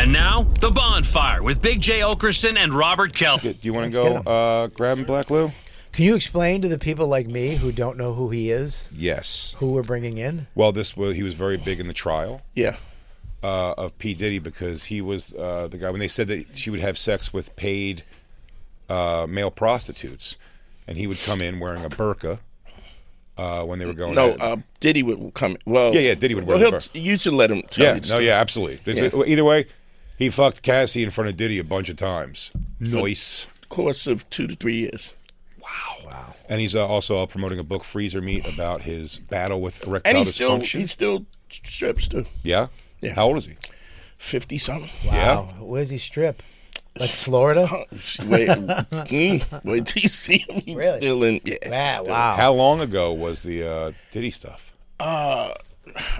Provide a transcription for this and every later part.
And now, The Bonfire with Big J. Okerson and Robert Kelly. Do you want to go grab him, Black Lou? Can you explain to the people like me who don't know who he is? Yes. Who we're bringing in? Well, he was very big in the trial. Yeah. Of P. Diddy, because he was the guy when they said that she would have sex with paid male prostitutes, and he would come in wearing a burqa when they were going. No, Diddy would come. Well, yeah, Diddy would wear the burqa. You should let him tell you. Yeah, absolutely. Either way, he fucked Cassie in front of Diddy a bunch of times. Noise. Course of 2 to 3 years. Wow. And he's also promoting a book, Freezer Meat, about his battle with erectile dysfunction. He still strips too. Yeah? Yeah. How old is he? 50-something. Wow. Yeah. Where's he strip? Like Florida? Wait till you see him. He's Really? still in. Yeah. Wow. How long ago was the Diddy stuff? I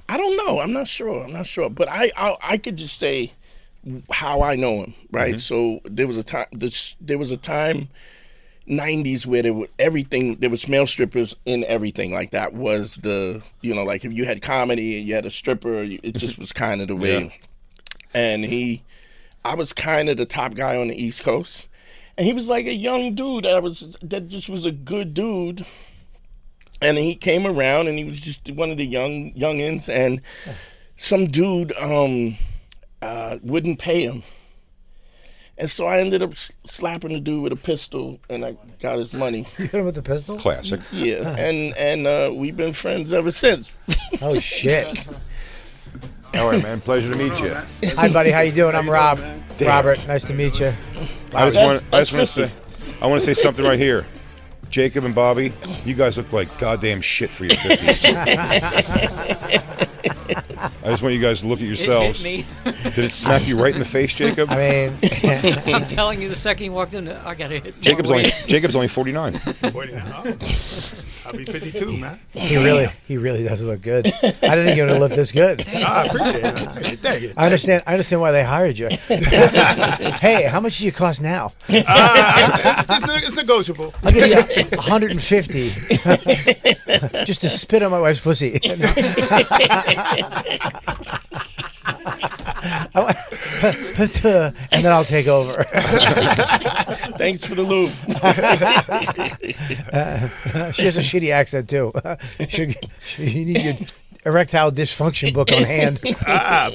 don't know. I'm not sure. But I could just say how I know him, right? So there was a time, 90s, where there was male strippers in everything. Like that was like if you had comedy and you had a stripper, it just was kind of the way. Yeah. And I was kind of the top guy on the East Coast, and he was like a young dude that just was a good dude. And he came around, and he was just one of the youngins, and some dude wouldn't pay him. And so I ended up slapping the dude with a pistol, and I got his money. You hit him with the pistol? Classic. Yeah, and we've been friends ever since. Oh, shit. All right, man. Pleasure to meet you. Hi, buddy. How you doing? I'm Rob. Damn. Robert, nice to meet you. I want to say something right here. Jacob and Bobby, you guys look like goddamn shit for your 50s. I just want you guys to look at yourselves. It hit me. Did it smack you right in the face, Jacob? I mean, I'm telling you, the second you walked in, I got hit. Jacob's only 49. 49. Oh, I'll be 52, man. he really does look good. I didn't think you were going to look this good. I appreciate it. Thank you. I understand why they hired you. Hey, how much do you cost now? It's negotiable. I'll give you 150 just to spit on my wife's pussy. And then I'll take over. Thanks for the lube. She has a shitty accent too. You need your erectile dysfunction book on hand.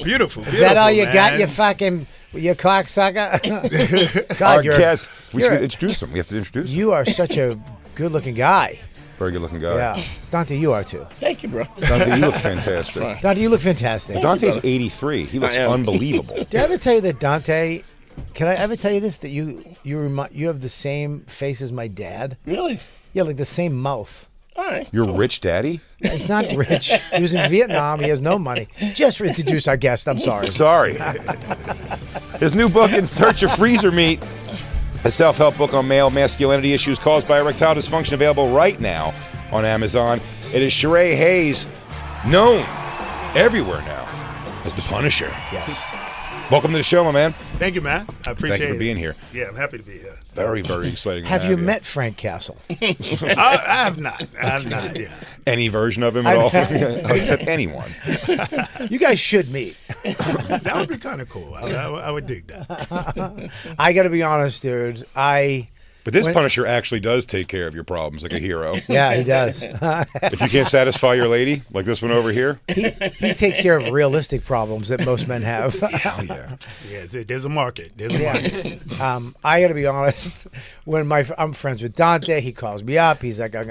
Beautiful. Is that all you man. got, you fucking, you cocksucker? God, Our guest, we should introduce him. We have to introduce him. You are such a good-looking guy. Very good looking guy. Yeah. Dante, you are too. Thank you, bro. Dante, you look fantastic. Dante, you look fantastic. Dante's 83. He looks I am. unbelievable. Did I ever tell you that Dante, can I ever tell you this, that you have the same face as my dad? Really? Yeah, like the same mouth. All right. You're rich, Daddy? He's not rich. He was in Vietnam. He has no money. Just introduce our guest. I'm sorry. Sorry. His new book, In Search of Freezer Meat, a self-help book on male masculinity issues caused by erectile dysfunction, available right now on Amazon. It is Sharay Hayes, known everywhere now as the Punisher. Yes. Welcome to the show, my man. Thank you, man. I appreciate it. Thank you for being here. Yeah, I'm happy to be here. Very, very exciting. Have you met Frank Castle? I have not. Yeah. any version of him at all? Except anyone. You guys should meet. That would be kind of cool. I would dig that. I got to be honest, dude. But this Punisher actually does take care of your problems like a hero. Yeah, he does. If you can't satisfy your lady, like this one over here. He takes care of realistic problems that most men have. Hell yeah. Yeah, there's a market. There's a market. I got to be honest. When I'm friends with Dante, he calls me up. He's like, I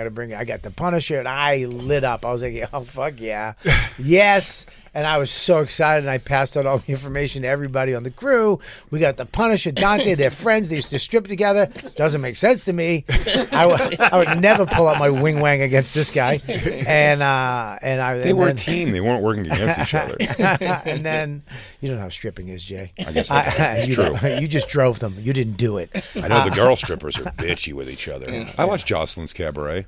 got the Punisher. And I lit up. I was like, oh, fuck yeah. Yes. And I was so excited, and I passed on all the information to everybody on the crew. We got the Punisher, Dante, they're friends. They used to strip together. Doesn't make sense to me. I would never pull out my wing wang against this guy. They were a team. They weren't working against each other. And then, you don't know how stripping is, Jay. I guess that's true. You just drove them. You didn't do it. I know the girl strippers are bitchy with each other. I watch Jocelyn's Cabaret.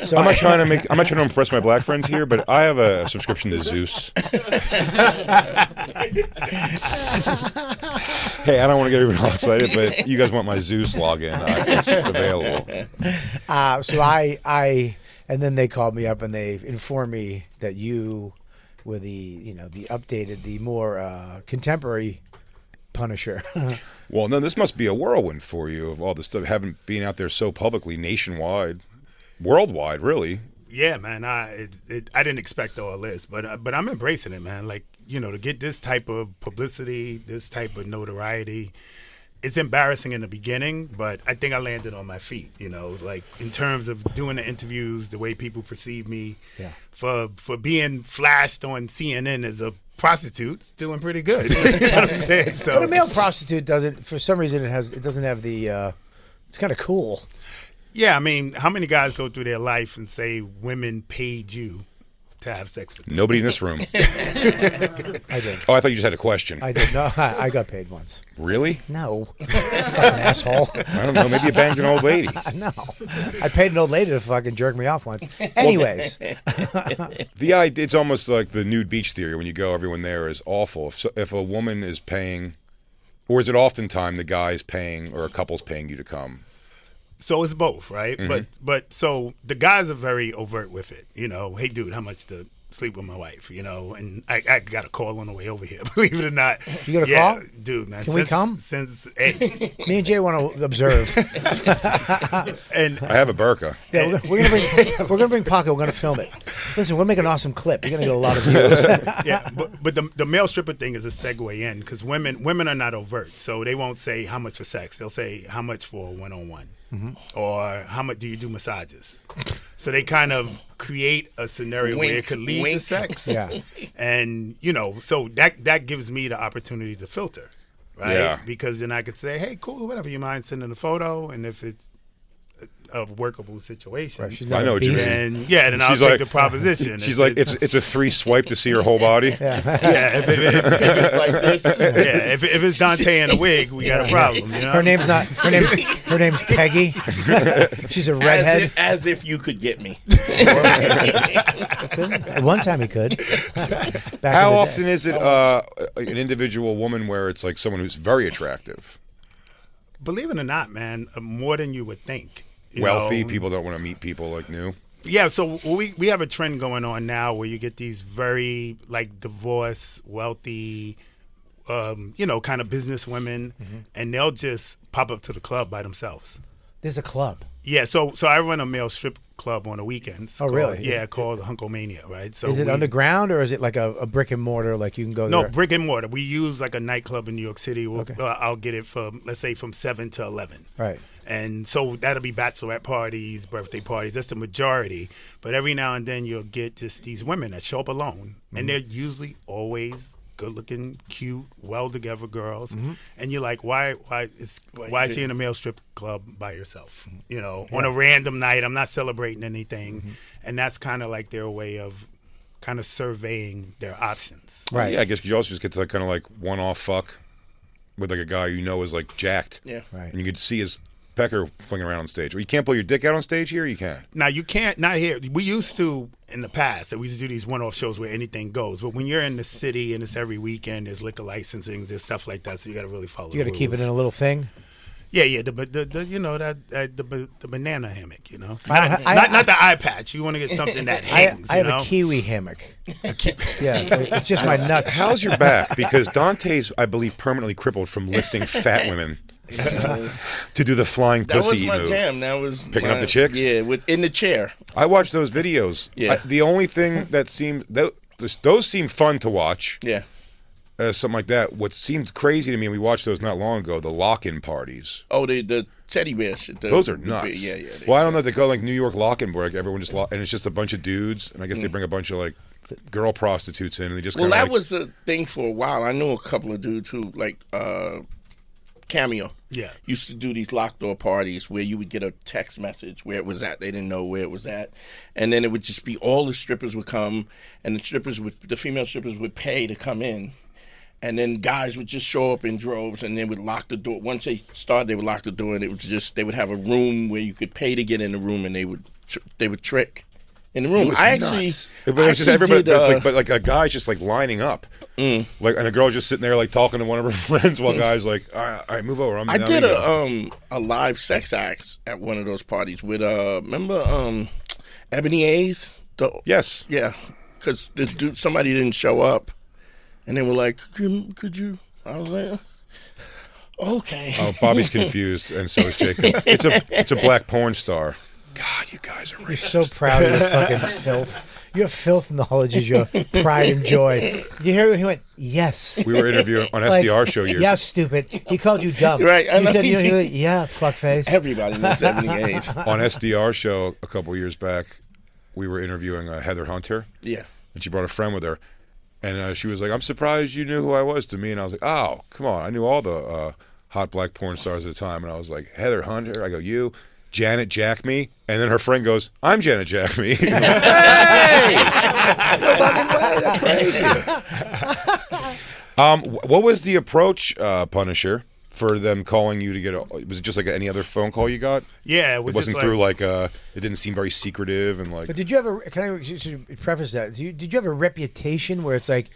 So I'm not trying to impress my black friends here, but I have a subscription to Zeus. Hey, I don't want to get everyone all excited, but you guys want my Zeus login? It's available. So and then they called me up and they informed me that you with the updated, the more contemporary Punisher. Well, no, this must be a whirlwind for you of all the stuff, having been out there so publicly, nationwide, worldwide, really. Yeah, man. I didn't expect all this, but I'm embracing it, man. Like, to get this type of publicity, this type of notoriety. It's embarrassing in the beginning, but I think I landed on my feet, like in terms of doing the interviews, the way people perceive me. Yeah. For being flashed on CNN as a prostitute, it's doing pretty good. You know what I'm saying? So, But a male prostitute doesn't, for some reason, it doesn't have the, it's kind of cool. yeah, I mean, how many guys go through their life and say women paid you to have sex with them? Nobody in this room. I did. Oh, I thought you just had a question. I did. No, I got paid once. Really? No. Fucking asshole. I don't know. Maybe you banged an old lady. No. I paid an old lady to fucking jerk me off once. Anyways. It's almost like the nude beach theory. When you go, everyone there is awful. If a woman is paying, or is it oftentimes the guy's paying or a couple's paying you to come? So it's both, right? Mm-hmm. But so the guys are very overt with it. Hey, dude, how much to sleep with my wife? And I got a call on the way over here. Believe it or not, You got a call? dude, man. Can we come? Hey, Me and Jay want to observe. and I have a burqa. Yeah, we're gonna bring Paco. We're gonna film it. Listen, we'll make an awesome clip. You're gonna get a lot of views. yeah, but the male stripper thing is a segue in because women are not overt, so they won't say how much for sex. They'll say how much for a one-on-one, or how much do you do massages. So they kind of create a scenario where it could lead to sex. Yeah. And so that gives me the opportunity to filter, right? Yeah. Because then I could say, hey, cool, whatever, you mind sending a photo, and if it's a workable situation, Right, she's I know what you beast. mean. then I'll She's take like- the proposition. She's like, it's a 3 swipe to see her whole body. yeah, if it's like this, if it's Dante in a wig, we got a problem. Her name's Peggy. She's a redhead. As if you could get me. At one time he could. Back How in the often day. is it an individual woman where it's like someone who's very attractive, Believe it or not, man, more than you would think. wealthy? know. People don't want to meet people like new. Yeah, so we have a trend going on now where you get these very like divorced, wealthy, kind of business women, and they'll just pop up to the club by themselves. There's a club. Yeah, so I run a male strip club on the weekends. Oh, really? Yeah, called Hunkomania, right? So Is it underground or is it like a brick and mortar? Like you can go No, there? brick and mortar. We use like a nightclub in New York City. Okay. I'll get it from, let's say, from 7 to 11. Right. And so that'll be bachelorette parties, birthday parties. That's the majority. But every now and then you'll get just these women that show up alone. And they're usually always good-looking, cute, well-together girls. And you're like, why is she in a male strip club by herself? On a random night. I'm not celebrating anything. And that's kind of like their way of kind of surveying their options. Right. Yeah, I guess you also just get to kind of like one-off fuck with like a guy is like jacked. Yeah. Right. And you get to see his pecker flinging around on stage. Well, you can't pull your dick out on stage here. Or you can. Now you can't, not here. We used to in the past. We used to do these one-off shows where anything goes. But when you're in the city and it's every weekend, there's liquor licensing, there's stuff like that. So you got to really follow. You got to keep it in a little thing. Yeah. The banana hammock. Not I- the eye patch. You want to get something that hangs. I have you know? a kiwi hammock. Yeah, it's just my nuts. How's your back? Because Dante's, I believe, permanently crippled from lifting fat women to do the flying That was pussy my move. jam. That was Picking up the chicks? Yeah, in the chair. I watched those videos. Yeah. The only thing that seemed those seemed fun to watch. Yeah. Something like that. What seemed crazy to me, and we watched those not long ago, the lock-in parties. Oh, the teddy bear shit. Those are nuts. Yeah. Well, I don't know. They go like New York lock-in where like, everyone just and it's just a bunch of dudes, and I guess they bring a bunch of like girl prostitutes in, and they just Well, kinda, that was a thing for a while. I knew a couple of dudes who like Cameo. Yeah. Used to do these locked door parties where you would get a text message where it was at. They didn't know where it was at. And then it would just be all the strippers would come and the female strippers would pay to come in. And then guys would just show up in droves and they would lock the door. Once they started, they would lock the door and it was just, they would have a room where you could pay to get in the room and they would trick in the room. But it's just everybody, but like a guy's just like lining up. Like, and a girl just sitting there like talking to one of her friends while guys like, all right, move over. I did a live sex act at one of those parties with remember Ebony A's? Yes. Yeah. because this dude, somebody didn't show up, and they were like, "Could you?" I was like, "Okay." Oh, Bobby's confused, and so is Jacob. It's a black porn star. God, you guys are racist. You're so proud of your fucking filth. Your filth knowledge is your pride and joy. You hear he went, yes. We were interviewing on SDR show years. Yeah, stupid. He called you dumb. Right, I You know said, he you know, he did. went, yeah, fuckface. Everybody knows 78. On SDR show a couple years back, we were interviewing Heather Hunter, Yeah. and she brought a friend with her, and she was like, "I'm surprised you knew who I was," to me, and I was like, "Oh, come on, I knew all the hot black porn stars at the time," and I was like, "Heather Hunter," I go, "You." Janet Jack me, and then her friend goes, "I'm Janet Jack me." Hey! No fucking way, that's crazy. What was the approach, Punisher, for them calling you to get was it just like any other phone call you got? Yeah, it It wasn't just through like it didn't seem very secretive and like. But did you ever, can I should preface that? Did you have a reputation where it's like,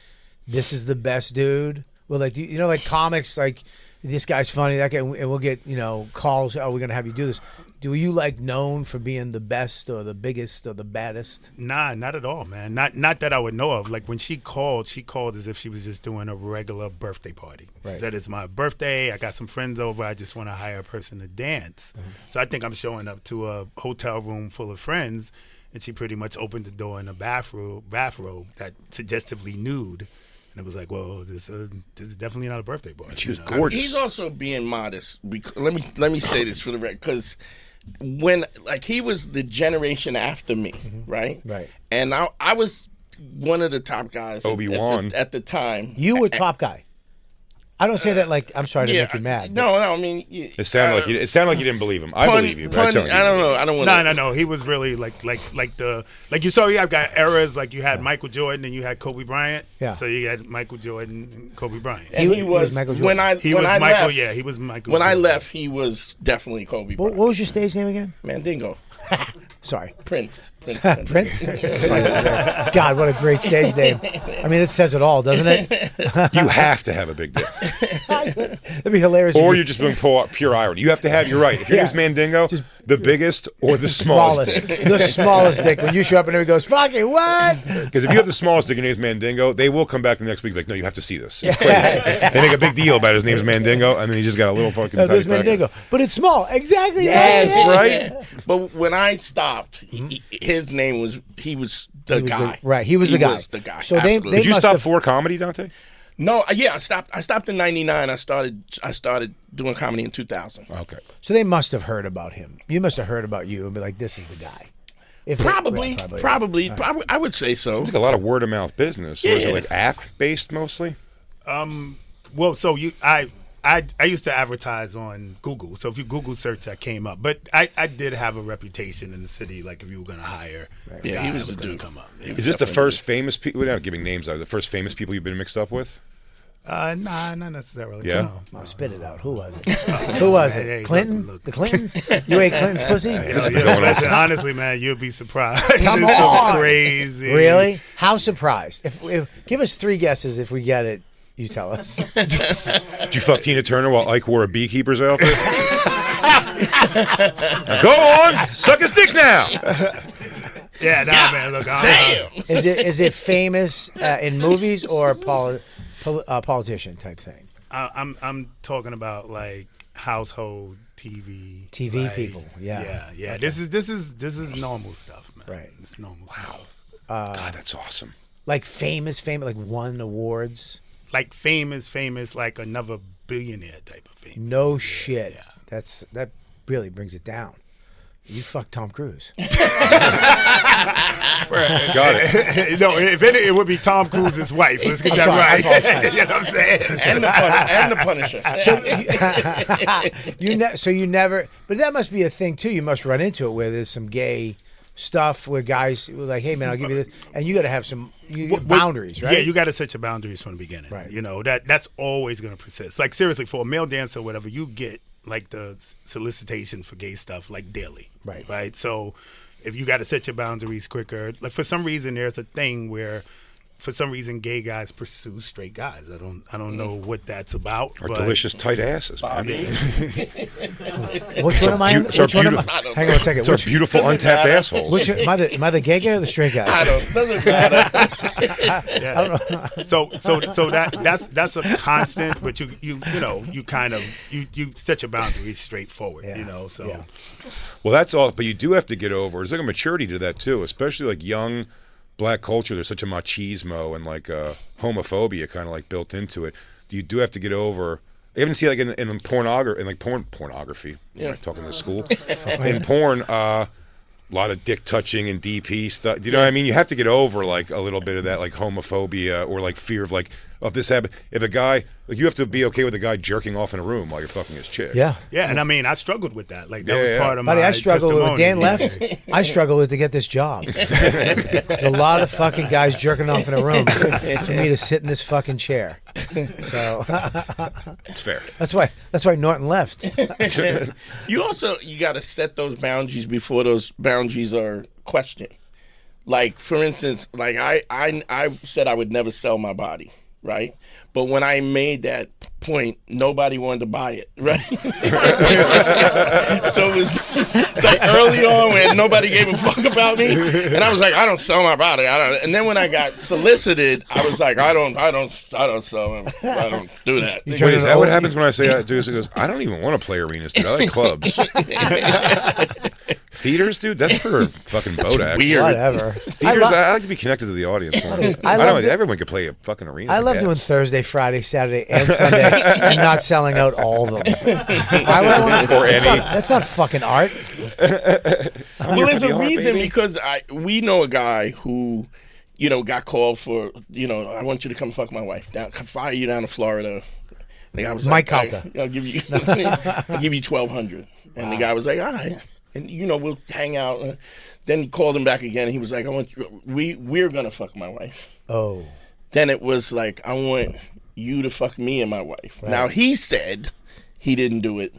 this is the best dude? Well, like, you know, like comics, like, this guy's funny, that guy, and we'll get, you know, calls, oh, we're going to have you do this. Do you like known for being the best or the biggest or the baddest? Nah, not at all, man. Not that I would know of. Like when she called as if she was just doing a regular birthday party. Right. She said, "It's my birthday. I got some friends over. I just want to hire a person to dance." So I think I'm showing up to a hotel room full of friends, and she pretty much opened the door in a bathrobe that suggestively nude. And it was like, well, this is definitely not a birthday party. She was you know? gorgeous. He's also being modest. Let me say this for the record, because when he was the generation after me, right? Right. And I was one of the top guys. Obi-Wan. at the time. You were top guy. I don't say that like, I'm sorry to make you mad. No, I mean, It sounded like you didn't believe him. I believe you, but I don't know. I don't want. No. He was really like you saw. You have got eras like you had Michael Jordan and you had Kobe Bryant. Yeah. So you had Michael Jordan and Kobe Bryant. And He was Michael Jordan. when I He when was I Michael. left, Yeah, he was Michael. When I Jordan. left, he was definitely Kobe What Bryant. was your stage name again? Mandingo. Sorry. Prince. Prince? It's funny. God, what a great stage name. I mean, it says it all, doesn't it? You have to have a big dick, That'd be hilarious. or if you're just being pure irony. You have to have. You're right. If your Yeah. name's Mandingo, the biggest or the smallest. the smallest dick. When you show up and everybody goes, fucking what? Because if you have the smallest dick, your name's Mandingo, they will come back the next week like, no, you have to see this. It's crazy. They make a big deal about his name's Mandingo, and then he just got a little fucking. No, tiny this Mandingo. But it's small. Exactly. Yes, right. But when I stopped, his name was the guy. Right, he was the guy. The guy. So they absolutely. Did you must stop have- for comedy, Dante? No, yeah, I stopped in '99. I started doing comedy in 2000. Okay. So they must have heard about him. You must have heard about you and be like, this is the guy. If they- Probably. I would say so. It's like a lot of word of mouth business. Or is it Yeah. like app based mostly? Well, so I used to advertise on Google. So if you Google search, I came up. But I did have a reputation in the city. Like if you were going to hire, a Yeah, guy, he I was the gonna dude. Come up. Is this the first famous people? We're not giving names out. The first famous people you've been mixed up with? Nah, not necessarily. Yeah? No. Oh, spit it out. Who was it? Who was it? Hey, Clinton? look. The Clintons? You ate Clinton's pussy? This has been Yeah, going on listen, since- honestly, man, you'll be surprised. Come It's so on. crazy. Really? How surprised? If give us 3 guesses if we get it. You tell us. Did you fuck Tina Turner while Ike wore a beekeeper's outfit? Now go on, suck his dick now. Yeah, nah, man. Look, Is it famous in movies or politician type thing? I'm talking about like household TV. TV like, people, yeah. Yeah. This is normal stuff, man. Right. It's normal. Wow. Stuff. God, that's awesome. Like famous, like won awards. Like famous, like another billionaire type of famous. No shit. Yeah. That really brings it down. You fuck Tom Cruise. Got it. No, if any, it would be Tom Cruise's wife. Let's get I'm that sorry, I right. apologize. You know what I'm saying? And the Punisher. So you never. But that must be a thing too. You must run into it where there's some gay stuff where guys were like, "Hey man, I'll give you this," and you got to have some boundaries, right? Yeah, you got to set your boundaries from the beginning. Right. You know that's always going to persist. Like seriously, for a male dancer, or whatever, you get like the solicitation for gay stuff like daily. Right. Right. So if you got to set your boundaries quicker, like for some reason, there's a thing where for some reason, gay guys pursue straight guys. I don't know what that's about. Or but delicious tight asses. Man. Which one am I? Which are Which one am I? beautiful- Hang on a second. It's our Which, beautiful untapped assholes. which am I the gay guy or the straight guy? Doesn't matter. So that's a constant, but you set your boundaries straightforward. Yeah. So. Yeah. Well, that's all. But you do have to get over. There's like a maturity to that too, especially like young black culture. There's such a machismo and like homophobia kind of like built into it. You do have to get over. You even see like in pornography. Yeah. Talking to school. In porn, a lot of dick touching and DP stuff. Do you know what I mean? You have to get over like a little bit of that like homophobia or like fear of like if this happen. If a guy like you have to be okay with a guy jerking off in a room while you're fucking his chick. Yeah. Yeah, and I mean, I struggled with that. Like that was Yeah. part of my Buddy, I struggled with Dan testimony. left. I struggled with to get this job. There's a lot of fucking guys jerking off in a room for me to sit in this fucking chair. So It's fair. that's why Norton left. You got to set those boundaries before those boundaries are questioned. Like for instance, like I said I would never sell my body, right? But when I made that point, nobody wanted to buy it, right? So it's like early on when nobody gave a fuck about me, and I was like, I don't sell my body. And then when I got solicited, I was like, I don't sell. I don't do that. You Wait, is that what happens when I say that? Dude, he goes, I don't even want to play arenas, dude. I like clubs. Theaters, dude, that's for fucking Bodax. weird. Whatever. Theaters, I like to be connected to the audience more. I love know to- everyone can play a fucking arena. I love doing Thursday, Friday, Saturday, and Sunday, and not selling out all of them. Why would I want to? Or any. That's not fucking art. Well, there's a art, reason baby. because we know a guy who, got called for, I want you to come fuck my wife. Fire you down to Florida. The guy was Mike like, Calta. I'll give you $1,200. And the guy was like, all right. And, we'll hang out. Then he called him back again. And he was like, we're going to fuck my wife. Oh. Then it was like, I want you to fuck me and my wife. Right. Now, he said he didn't do it.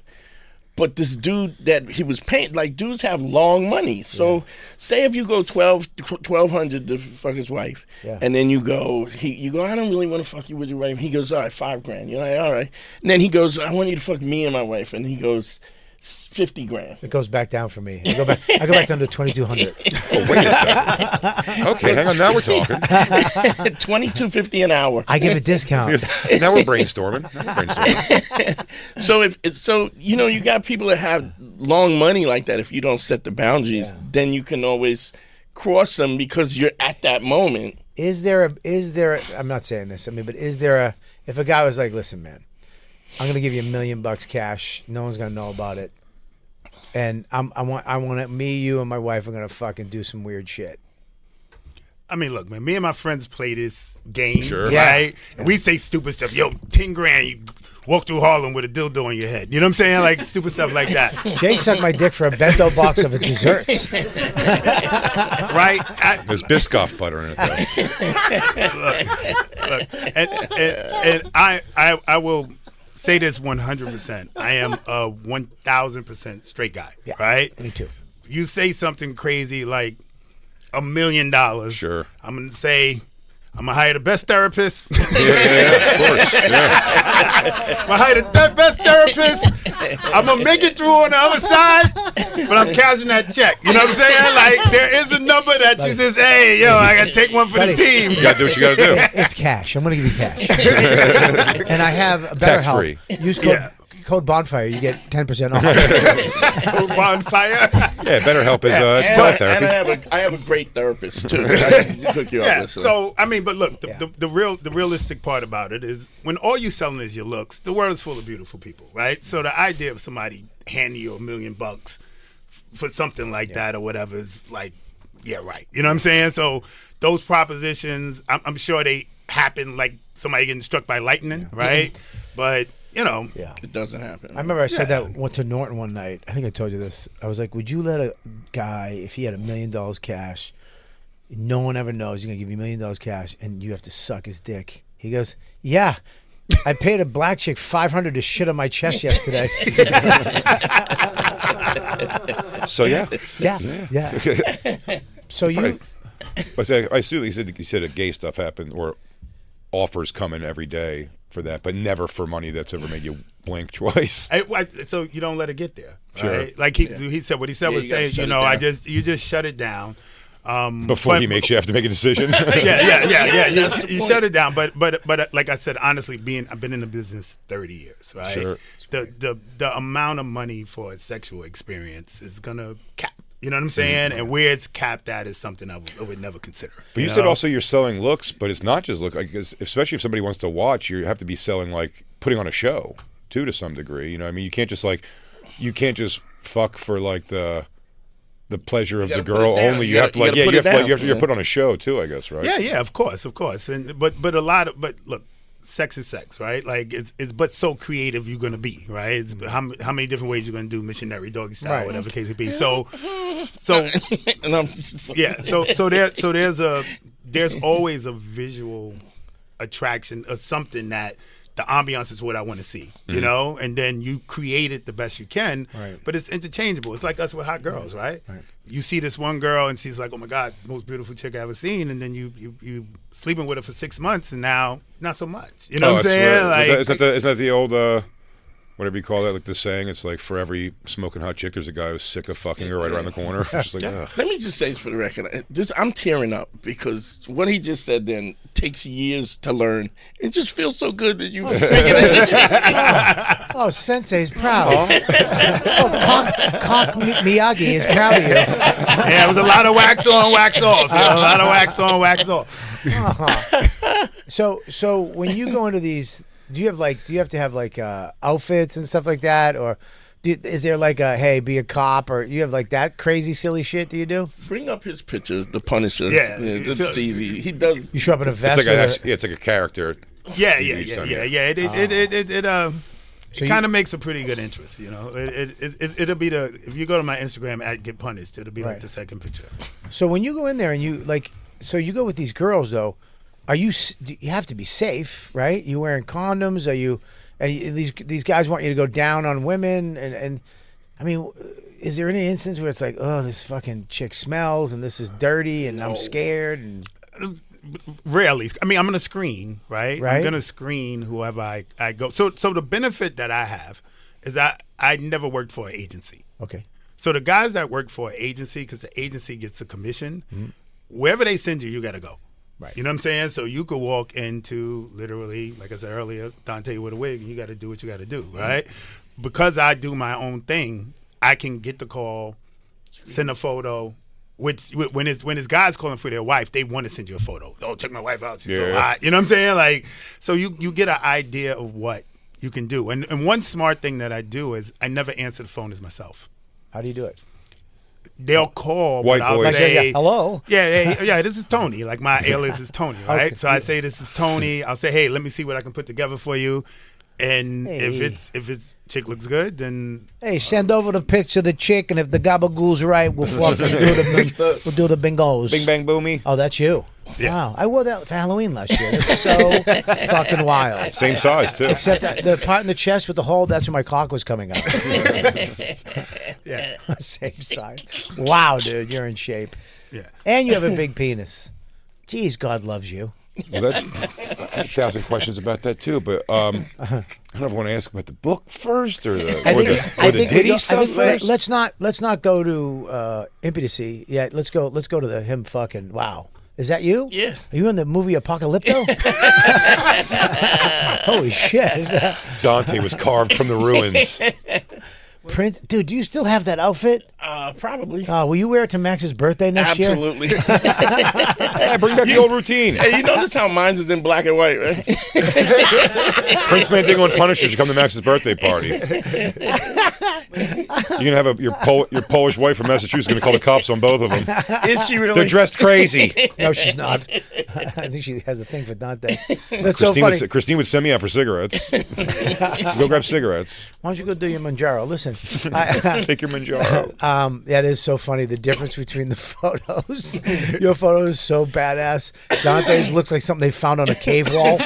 But this dude that he was paying, like dudes have long money. So say if you go $1,200 to fuck his wife, and then you go, I don't really want to fuck you with your wife. He goes, all right, $5,000. You're like, all right. And then he goes, I want you to fuck me and my wife. And he goes, $50,000. It goes back down for me. I go back down to 2,200. Oh, wait a second. Okay, hang on. Now we're talking. $22.50 an hour. I give a discount. Now we're brainstorming. So you got people that have long money like that. If you don't set the boundaries, then you can always cross them because you're at that moment. Is there I'm not saying this, but is there if a guy was like, listen, man, I'm gonna give you $1 million cash, no one's gonna know about it, and I want me, you, and my wife are gonna fucking do some weird shit. I mean, look, man, me and my friends play this game, Sure. right? And we say stupid stuff. Yo, $10,000, you walk through Harlem with a dildo on your head. You know what I'm saying? Like stupid stuff like that. Jay sucked my dick for a bento box of desserts. Right? There's Biscoff butter in it, though. And I will say this 100%. I am a 1,000% straight guy, right? Me too. You say something crazy like $1 million. Sure. I'm going to say, I'm going to hire the best therapist. Of course. Yeah. I'm going to hire the best therapist. I'm going to make it through on the other side, but I'm cashing that check. You know what I'm saying? Like, there is a number that you just, hey, yo, I got to take one for the team. You got to do what you got to do. It's cash. I'm gonna give you cash. And I have a Tax better free. help. Use code Bonfire. You get 10% off. Bonfire. Yeah, BetterHelp is it's And teletherapy. I have a great therapist too. I can hook you up Yeah. with some. So I mean, but look, the realistic part about it is when all you're selling is your looks. The world is full of beautiful people, right? So the idea of somebody handing you $1 million for something like that or whatever is like, yeah, right. You know what I'm saying? So those propositions, I'm sure they happen like somebody getting struck by lightning, right? But it doesn't happen. I remember I said that to Norton one night. I think I told you this. I was like, would you let a guy, if he had $1 million cash, no one ever knows, he's going to give you $1 million cash, and you have to suck his dick? He goes, yeah. I paid a black chick $500 to shit on my chest yesterday. So, yeah. Yeah. So you... But I assume he said gay stuff happened or offers come in every day for that, but never for money that's ever made you blink twice. So you don't let it get there, Sure. right? Like he said, what he said was you gotta saying, shut you it know, down. you just shut it down. Before he makes you have to make a decision. Yeah. That's the You point. shut it down, but like I said, honestly, I've been in the business 30 years, right? Sure. The amount of money for a sexual experience is gonna cap. You know what I'm saying? And where it's capped at is something I would never consider. But you said also you're selling looks, but it's not just look. Like, especially if somebody wants to watch, you have to be selling like putting on a show too to some degree. You know, what I mean, you can't just fuck for like the pleasure of the gotta put girl it down. only. You You have to gotta like yeah, put you it have to down. you have to put on a show too, I guess, right? Yeah, of course. And but look, sex is sex, right? Like it's but so creative you're gonna be, right? It's how many different ways you're gonna do missionary, doggy style, Right. whatever the case may be. So And I'm just, yeah, there's always a visual attraction or something that the ambiance is what I want to see, you know, and then you create it the best you can, Right. but it's interchangeable. It's like us with hot girls, right? You see this one girl and she's like, oh my God, the most beautiful chick I ever seen, and then you sleeping with her for 6 months and now not so much. You know what I'm saying? Like, isn't that the old whatever you call that, like the saying? It's like for every smoking hot chick, there's a guy who's sick of fucking her right around the corner. Just like, ugh. let me just say this for the record. I'm tearing up because what he just said then takes years to learn. It just feels so good that you were saying it. Oh, Sensei's proud. Cock Miyagi is proud of you. yeah, it was a lot of wax on, wax off. You know, a lot of wax on, wax off. So when you go into these, do you have to have like outfits and stuff like that, or is there like a hey, be a cop, or you have like that crazy silly shit? Do you do? Bring up his picture, the Punisher. Yeah. That's easy. He does. You show up in a vest. It's like with it's like a character. Yeah. TV's done, yeah. It So kind of makes a pretty good interest, you know. It'll be if you go to my Instagram at Get Punished, it'll be Right. like the second picture. So when you go in there and you so you go with these girls though, you have to be safe, right? You wearing condoms? These guys want you to go down on women and I mean, is there any instance where it's like, oh, this fucking chick smells and this is dirty and I'm scared and Rarely. I mean, I'm going to screen, right? Right. I'm going to screen whoever I go. So the benefit that I have is that I never worked for an agency. okay. So the guys that work for an agency, because the agency gets a commission, wherever they send you, you got to go. Right. You know what I'm saying? So you could walk into literally, like I said earlier, Dante with a wig, and you got to do what you got to do, right? Because I do my own thing, I can get the call, send a photo. Which when it's guys calling for their wife, they want to send you a photo. Oh, check my wife out. She's so hot. You know what I'm saying? Like, so you get an idea of what you can do. And one smart thing that I do is I never answer the phone as myself. How do you do it? They'll call, White but I'll voice. say, hello. yeah, this is Tony. Like my alias is Tony, right? Okay. So I say this is Tony. I'll say, hey, let me see what I can put together for you. And Hey. if it's chick looks good, then Hey, send over the picture of the chick, and if the gabagool's right, we'll fucking do the bingos. Bing bang boomy. Oh, that's you. Yeah. Wow, I wore that for Halloween last year. That's so fucking wild. Same size too. Except the part in the chest with the hole, that's where my cock was coming out. yeah, Same size. Wow, dude, you're in shape. yeah. And you have a big penis. Jeez, God loves you. Well, that's 1,000 questions about that too. But I don't know if I want to ask about the book first or the Diddy stuff first. Let's not go to impotency yet. Let's go to the him fucking. Wow, is that you? Yeah. Are you in the movie Apocalypto? Holy shit, Dante was carved from the ruins. Prince, dude, do you still have that outfit? Probably. Will you wear it to Max's birthday next year? Absolutely. Hey, bring back the old routine. Hey, you notice how mine is in black and white, right? Prince made thing on Punisher should come to Max's birthday party. You're gonna have your Polish wife from Massachusetts gonna call the cops on both of them. Is she really? They're dressed crazy. No, she's not. I think she has a thing for Dante. That's so Christine funny. Christine would send me out for cigarettes. Go grab cigarettes. Why don't you go do your Manjaro? Listen, Take your Manjaro. that is so funny. The difference between the photos. Your photo is so badass. Dante's looks like something they found on a cave wall.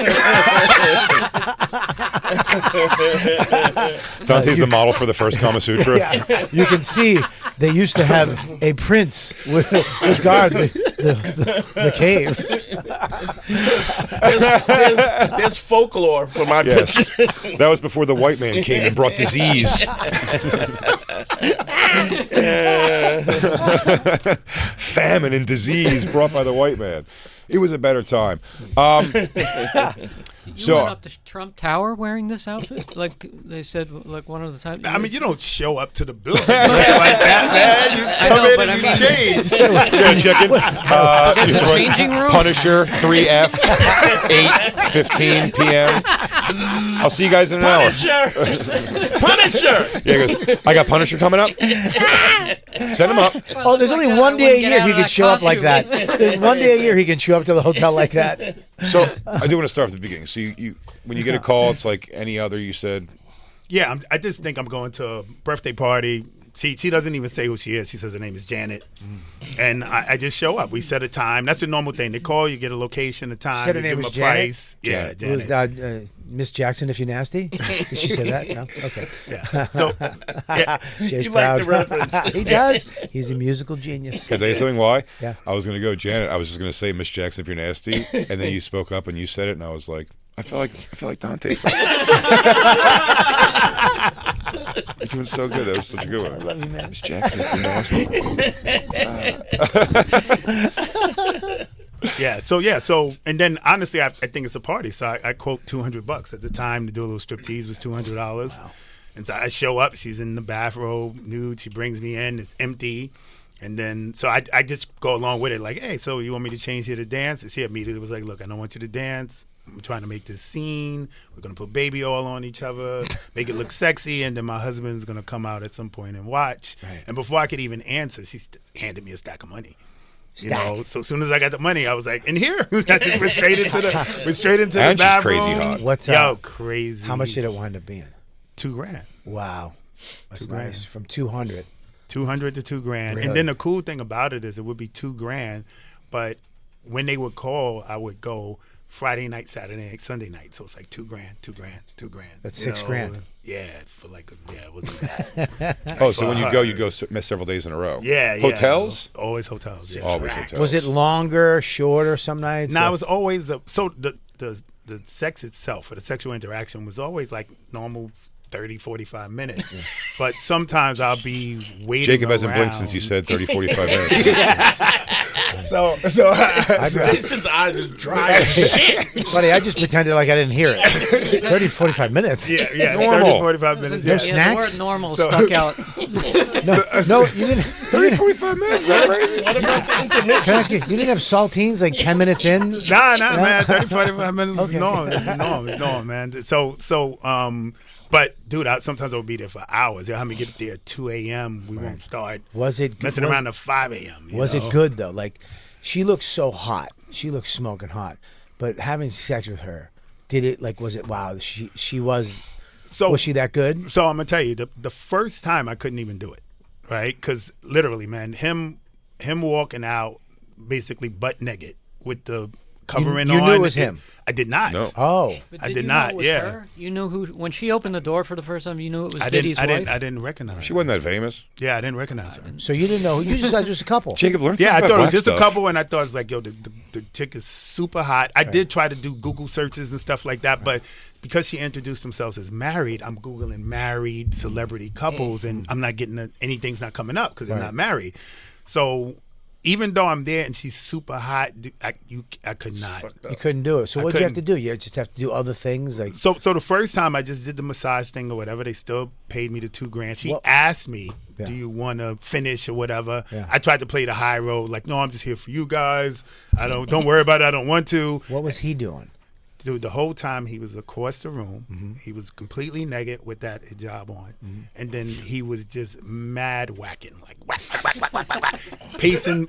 Dante's the model for the first Kama Sutra. Yeah, you can see they used to have a prince with guard the cave. There's folklore for my Yes. picture. That was before the white man came and brought disease. Famine and disease brought by the white man. It was a better time. You So- went up to Trump Tower wearing this outfit, like they said, like one of the times. I mean, you don't show up to the building dressed like that, man. You I come know, in but and I you mean- change. Yeah, chicken. There's a changing room. Punisher, 3F, 8:15 p.m. I'll see you guys in an hour. Punisher! Yeah, he goes, I got Punisher coming up. Send him up. Oh, there's only one day a year he can show up like that. There's one day a year he can show up to the hotel like that. So I do want to start from the beginning. So you when you get a call, it's like any other, you said. Yeah, I just think I'm going to a birthday party. She doesn't even say who she is. She says her name is Janet. And I just show up. We set a time. That's a normal thing. They call, you get a location, a time, Said her you name give them a was Janet? price. Yeah, It was, Janet. Miss Jackson, if you're nasty. Did she say that? No. Okay. Yeah. So, yeah. Jay's You like proud. the reference. He does. He's a musical genius. Can I tell you something? Why? Yeah. I was going to go Janet. I was just going to say Miss Jackson if you're nasty, and then you spoke up and you said it, and I was like, I feel like Dante. You're doing so good. That was such a good one. I love you, man. Miss Jackson if you're nasty. Yeah. So, and then honestly, I think it's a party. So I quote $200 at the time to do a little striptease was $200. Wow. And so I show up. She's in the bathrobe, nude. She brings me in. It's empty. And then, so I just go along with it. Like, hey, so you want me to change here to dance? And she immediately was like, look, I don't want you to dance. I'm trying to make this scene. We're going to put baby oil on each other, make it look sexy. And then my husband's going to come out at some point and watch. Right. And before I could even answer, she handed me a stack of money. You know, so as soon as I got the money, I was like, in here. I just went straight into the And she's bathroom. crazy hot. What's Yo, crazy. How much did it wind up being? $2,000. Wow. That's $2,000. nice. From 200. 200 to $2,000. Really? And then the cool thing about it is it would be $2,000, but when they would call, I would go Friday night, Saturday night, Sunday night. So it's like $2,000, $2,000. That's $6,000. Yeah, for like it wasn't bad. Oh, so when you go, miss several days in a row. Yeah. Hotels? Always hotels. Yeah. Always hotels. Was it longer, shorter some nights? No, or- it was always the sex itself or the sexual interaction was always like normal 30, 45 minutes. But sometimes I'll be waiting Jacob hasn't blinked around. since you said 30, 45 minutes. So Jason's eyes is dry as shit. Buddy, I just pretended like I didn't hear it. 30 to 45 minutes. yeah, Normal. 30, 45 minutes. No Yeah. snacks? The word normal stuck out. No, you didn't. 30, 45 minutes. Is that right? What about the intermission? Can I ask you, you didn't have saltines like 10 minutes in? Nah, man. 30, 45 minutes. Okay. It's norm, man. But dude, sometimes I'll be there for hours. They'll have me get there at 2 a.m. We won't start Was it messing around to 5 a.m. Was it good though? Like, she looks so hot. She looks smoking hot. But having sex with her, was it wow? She was. So Was she that good? So I'm gonna tell you, the first time I couldn't even do it, right? Because literally, man, him walking out basically butt naked with the covering on. You knew it was him? I did not. No. Oh, But I did did you not, Know it was yeah. her? You knew who when she opened the door for the first time. You knew it was I Diddy's wife. didn't recognize She her. wasn't that famous. Yeah, I didn't recognize her. so you didn't know? You just thought it was a couple. Jacob learned Yeah, I something thought it about was just black a stuff. couple, and I thought it was like, yo, the chick is super hot. I did try to do Google searches and stuff like that, but because she introduced themselves as married, I'm Googling married celebrity couples, and I'm not getting anything's not coming up because they're not married. So even though I'm there and she's super hot, I could not. You couldn't do it. So I what did you have to couldn't. do? You just have to do other things like. So the first time I just did the massage thing or whatever, they still paid me the $2,000. She Well- asked me, Yeah. "Do you want to finish or whatever?" Yeah. I tried to play the high road, like, "No, I'm just here for you guys. Don't worry about it. I don't want to." What was he doing? Dude, the whole time he was across the room. He was completely naked with that hijab on. And then he was just mad whacking, like whack,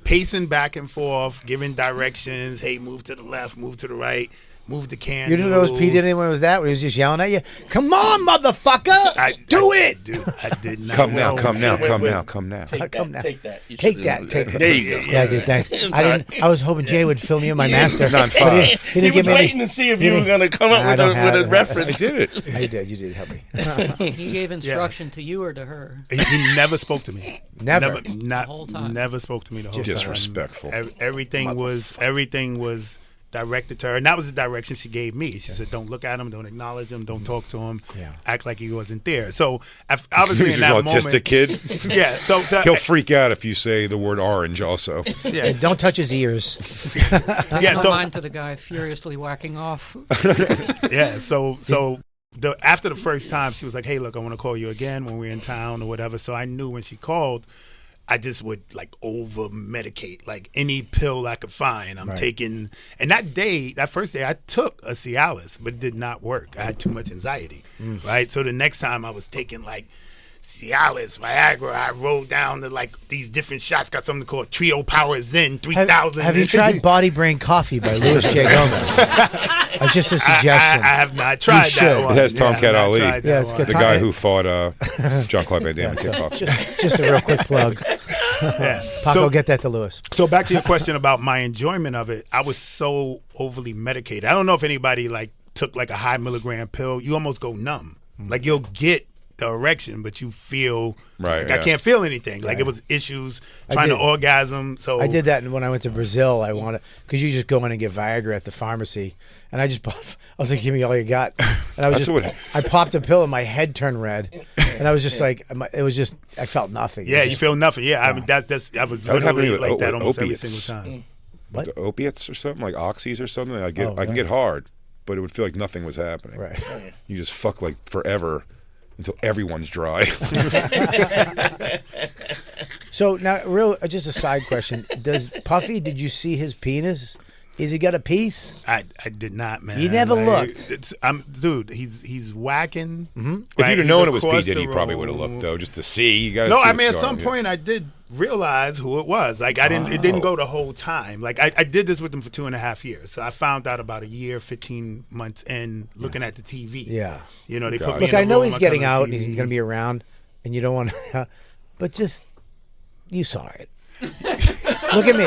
pacing back and forth, giving directions. Hey, move to the left, move to the right. move the candle. You didn't know P Diddy when it was that? When he was just yelling at you? Come on, motherfucker! Do it! Dude, I did not Come know. now, come now, Wait, come wait. now, come now. Take Come that. now. Take that. You Take should've- that. Take There you go. Yeah, dude, thanks. I was hoping Jay would fill me in my master. Not but five. he He didn't was give me waiting any. to see if you were going to come I up don't with have a it. I reference. did it. You did. You did help me. He gave instruction to you or to her. He never spoke to me. Never. whole time. Never spoke to me the whole time. Disrespectful. Everything was directed to her, and that was the direction she gave me. She said, "Don't look at him, don't acknowledge him, don't talk to him, Yeah. act like he wasn't there." So obviously, He's in an that autistic moment, kid. yeah. So He'll freak out if you say the word orange also. yeah, Don't touch his ears. yeah. Don't So mind to the guy furiously whacking off. yeah. So after the first time, she was like, "Hey, look, I want to call you again when we're in town or whatever." So I knew when she called, I just would like over medicate, like any pill I could find. I'm taking, and that first day, I took a Cialis, but it did not work. I had too much anxiety, right? So the next time I was taking like Cialis, Viagra, I rolled down to like these different shots. Got something called Trio Power Zen 3000. Have you tried Body Brain Coffee by Louis J. Gomez? Just a suggestion. I have not tried should. that one. It has Tom I've Cat not Ali. tried that Yeah, it's one. good. The guy who fought John-Claude Van Damme in kickboxing. Just a real quick plug. Yeah. Paco, get that to Louis. So back to your question about my enjoyment of it, I was so overly medicated. I don't know if anybody like took like a high milligram pill. You almost go numb. Like you'll get the erection, but you feel like I can't feel anything. Like it was issues trying to orgasm. So I did that when I went to Brazil. I wanted because you just go in and get Viagra at the pharmacy, and I just bought. I was like, "Give me all you got," and I was I popped a pill and my head turned red, and I was just like, it was just I felt nothing. Yeah, you feel nothing. Yeah, I mean that's I was That would happen literally with like that with almost opiates. every single time. What? The opiates or something, like oxys or something. I can right. get hard, but it would feel like nothing was happening. Right. You just fuck like forever until everyone's dry. So now, just a side question: Does Puffy? Did you see his penis? Is he got a piece? I did not, man. You never looked. Dude, he's whacking. Mm-hmm. If you'd have known it was P. Diddy, you probably would have looked though, just to see. You gotta No, see I mean at what's some going on. point I did realize who it was. Like I didn't. It didn't go the whole time. Like I did this with him for 2.5 years. So I found out about a year, 15 months in, looking at the TV. Yeah. You know, they put me Look, in a I know room, he's getting turn on out the and he's TV. going to be around, and you don't want to, but just you saw it. Look at me,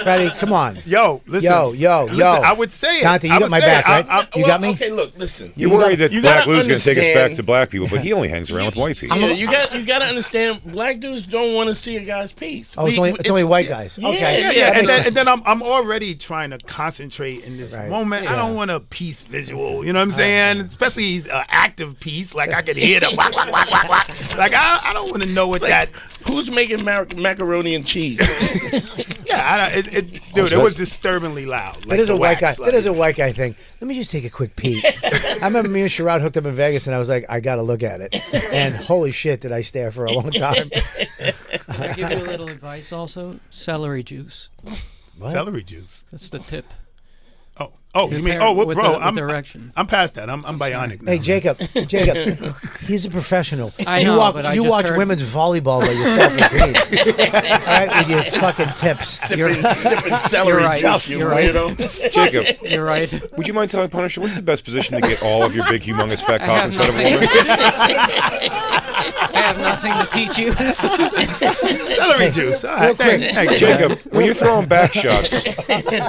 ready? Come on. Yo, listen. Yo. I would say it. Dante, you I got would my say back, it. right? You got me? Okay, look, listen. You're worried that you Black gotta Lou's going to take us back understand- to black people, but he only hangs around with white people. Yeah, you got to understand. Black dudes don't want to see a guy's piece. Oh, it's only white guys. Okay. Yeah, so- and then I'm already trying to concentrate in this Right. moment. I don't want a piece visual, you know what I'm saying? Especially an active piece, like I could hear the whack, whack, whack, whack, whack. Like I don't want to know what that. Who's making macaroni and cheese? Yeah, dude, it was disturbingly loud. Like That is the a white guy. wax, That is a white guy thing. Let me just take a quick peek. I remember me and Sherrod hooked up in Vegas, and I was like, I got to look at it. And holy shit, did I stare for a long time. Can I give you a little advice also? Celery juice. celery juice. That's the tip. Oh, you mean? Pair Well, with bro, the erection. I'm past that. I'm bionic now. Hey, Jacob, he's a professional. I you know, walk, but I you just watch heard- women's volleyball by yourself in Queens. All right, with your fucking tips. sipping celery right. juice, you You're right. weirdo. Jacob, You're right. would you mind telling Punisher what's the best position to get all of your big, humongous fat cock have inside of a nothing. woman? I have nothing to teach you. Celery juice. All right, quick. thank Jacob, when you're throwing back shots,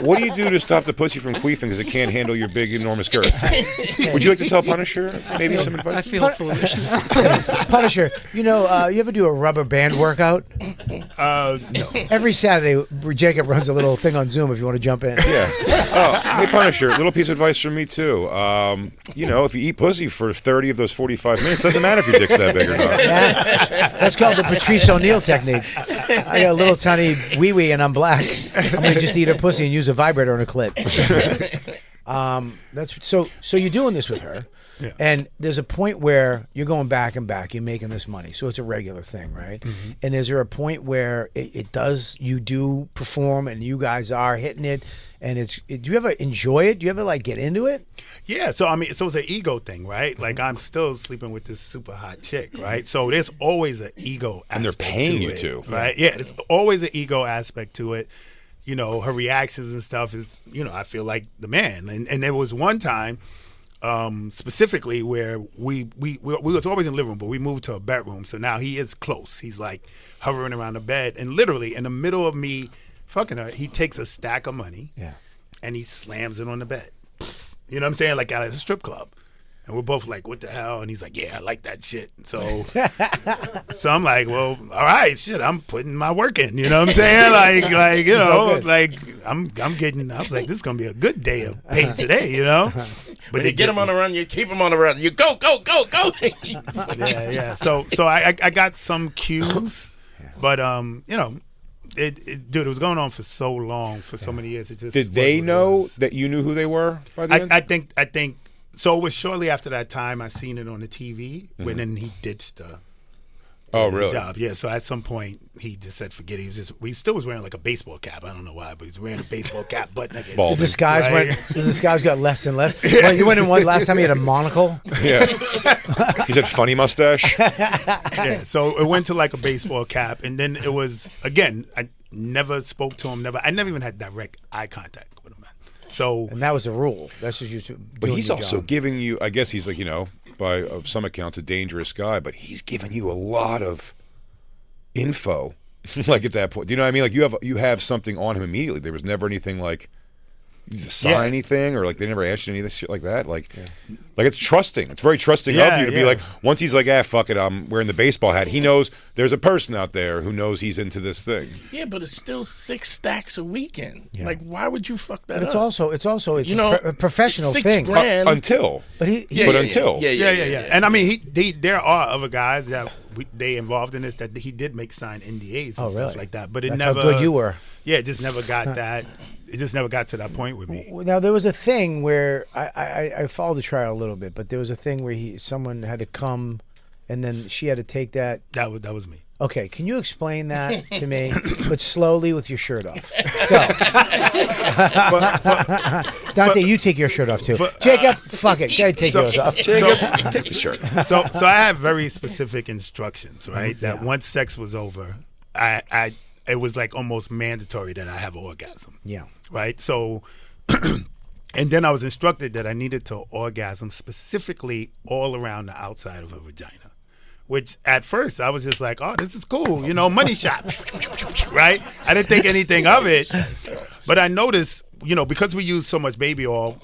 what do you do to stop the pussy from queefing because it can't handle your big, enormous girth? Would you like to tell Punisher maybe some I advice? feel foolish now. Punisher, you ever do a rubber band workout? No. Every Saturday, Jacob runs a little thing on Zoom if you want to jump in. Yeah. Oh, hey, Punisher, little piece of advice from me, too. If you eat pussy for 30 of those 45 minutes, doesn't matter if your dick's that big or not. Yeah. That's called the Patrice O'Neill technique. I got a little tiny wee-wee and I'm black. I'm going to just eat her pussy and use a vibrator on a clit. That's so you're doing this with her. Yeah. And there's a point where you're going back and back, you're making this money. So it's a regular thing, right? Mm-hmm. And is there a point where you do perform and you guys are hitting it and do you ever enjoy it? Do you ever like get into it? Yeah, so I mean, so it's an ego thing, right? Like I'm still sleeping with this super hot chick, right? So there's always an ego aspect And they're paying to you it, to. right? Yeah, there's always an ego aspect to it. you know, her reactions and stuff is, you know, I feel like the man. And there was one time specifically where we was always in the living room, but we moved to a bedroom. So now he is close. He's like hovering around the bed, and literally in the middle of me fucking her, he takes a stack of money and he slams it on the bed. You know what I'm saying? Like at a strip club. And we're both like, what the hell? And he's like, yeah, I like that shit. So so I'm like, well, all right, shit, I'm putting my work in. You know what I'm saying? Like, you know, like I'm getting, I was like, this is going to be a good day of pay today, you know? But they get him on the run, you keep him on the run. You go. Yeah. So I got some cues, but, you know, dude, it was going on for so long, for so many years. It just Did they know that you knew who they were by the end? I think so. It was shortly after that time I seen it on the TV when then he ditched the job. Yeah. So at some point he just said forget it. He still was wearing like a baseball cap. I don't know why, but he was wearing a baseball cap. But the disguise got less and less. Well, you went in one last time. He had a monocle. Yeah. He said funny mustache. Yeah. So it went to like a baseball cap, and then it was again. I never spoke to him. I never even had direct eye contact with him. So, and that was the rule. That's just you. But he's also job. giving you. I guess he's like, you know, by some accounts, a dangerous guy. But he's giving you a lot of info. Like at that point, do you know what I mean? Like you have something on him immediately. There was never anything like you need to sign anything, or like they never asked you any of this shit like that. Like it's trusting. It's very trusting of you to be like. Once he's like, fuck it, I'm wearing the baseball hat. He knows there's a person out there who knows he's into this thing. Yeah, but it's still 6 stacks a weekend. Yeah. Like, why would you fuck that but up? It's also you know, a professional thing. Until, but until. Yeah. And I mean, there are other guys that they involved in this that he did make sign NDAs and stuff like that. But That's never. How good you were. Yeah, it just never got that. It just never got to that point with me. Now there was a thing where I followed the trial a little bit, but there was a thing where someone had to come, and then she had to take that. That was me. Okay, can you explain that to me, but slowly with your shirt off? Go. Dante, you take your shirt off too. Jacob, fuck it, go take yours off. Jacob, take the shirt. So I have very specific instructions, right? That once sex was over, it was like almost mandatory that I have an orgasm. Yeah. Right? So, and then I was instructed that I needed to orgasm specifically all around the outside of her vagina, which at first I was just like, oh, this is cool, you know, money shot, right? I didn't think anything of it. But I noticed, you know, because we used so much baby oil,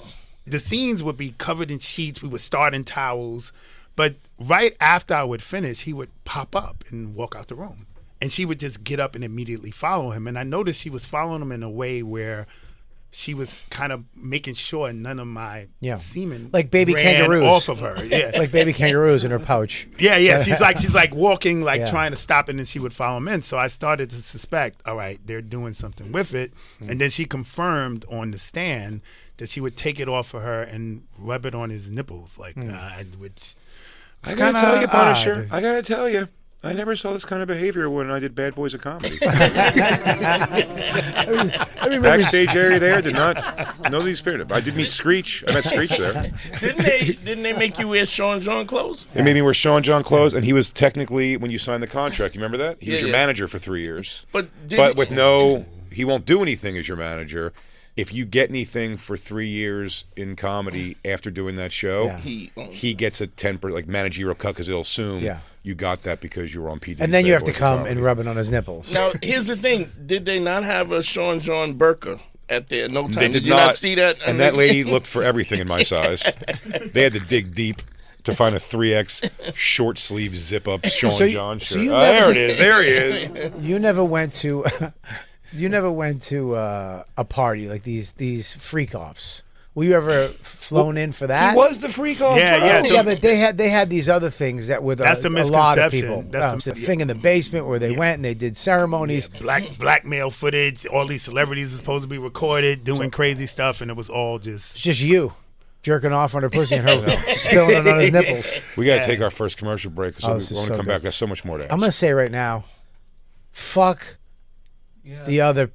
the scenes would be covered in sheets. We would start in towels. But right after I would finish, he would pop up and walk out the room. And she would just get up and immediately follow him. And I noticed she was following him in a way where she was kind of making sure none of my semen like baby ran kangaroos off of her. Yeah. Like baby kangaroos in her pouch. Yeah. She's like walking, like trying to stop, and then she would follow him in. So I started to suspect, all right, they're doing something with it. And then she confirmed on the stand that she would take it off of her and rub it on his nipples, like which. I gotta tell you, Punisher. I gotta tell you. I never saw this kind of behavior when I did Bad Boys of Comedy. Backstage area there did not know the spirit. I did meet Screech. I met Screech there. Didn't they make you wear Sean John clothes? They made me wear Sean John clothes, and he was technically, when you signed the contract, you remember that? He was your manager for 3 years. But with he won't do anything as your manager. If you get anything for 3 years in comedy after doing that show, he gets a 10%, like managerial cut, because he'll assume you got that because you were on PD. And then you have to come and rub it on his nipples. Now, here's the thing. Did they not have a Sean John Burqa at there? No time. They did you not see that? And that lady looked for everything in my size. They had to dig deep to find a 3X short sleeve zip up Sean John shirt. There it is. There he is. You never went to a party like these freak offs. Were you ever flown in for that? He was the freak off. Yeah, but they had these other things that were that's the a lot of misconception. people. That's the thing in the basement where they went and they did ceremonies. Blackmail footage. All these celebrities are supposed to be recorded doing crazy stuff, and it was all just. It's just you jerking off on her pussy and her spilling it on his nipples. We got to take our first commercial break because we want to come back. There's so much more to ask. I'm going to say right now, fuck the other